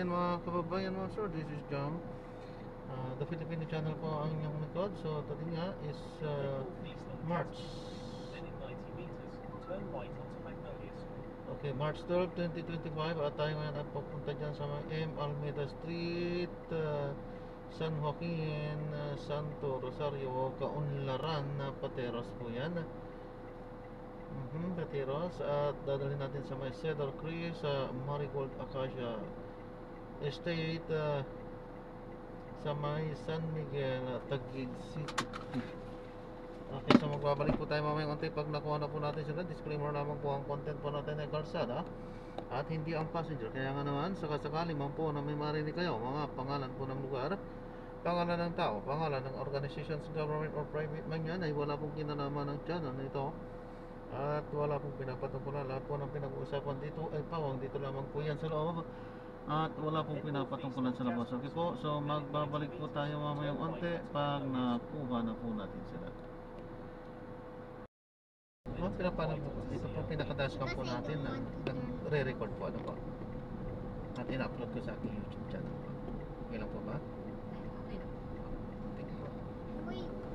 mga kababayan, mga sir, this is Jam. The Filipino channel po ang inyong likod. So today nga is March. Okay, March 12, 2025 at tayo ngayon ay pupunta dyan sa M. Almeida Street, San Joaquin, Santo Rosario, Kaunlaran, Pateros po yan. Pateros. At dadalhin natin sa may Cedar Crest, sa Marigold Acacia Estate, sa may San Miguel, Taguig City. Okay, so magbabalik po tayo mamaya konti pag nakuha na po natin sila. Disclaimer naman po, ang content po natin ay kalsada at hindi ang passenger. Kaya nga naman, sakasakali man po na may marinig kayo mga pangalan po ng lugar, pangalan ng tao, pangalan ng organizations, government or private man yan, ay wala pong kinalaman ng channel na ito at wala pong pinapatungkulan. Lahat po ng pinag-uusapan dito ay pawang dito lamang po yan sa loob at wala pong pinapatungkulan sa labas. Okay po, so magbabalik po tayo mamaya konti pag nakuha na po natin sila. Pinapalam po. Ito po pinaka-dashcam po natin na re-record po. Ano po? At in-upload ko sa aking YouTube channel po. Okay lang po ba? Okay. Thank you po.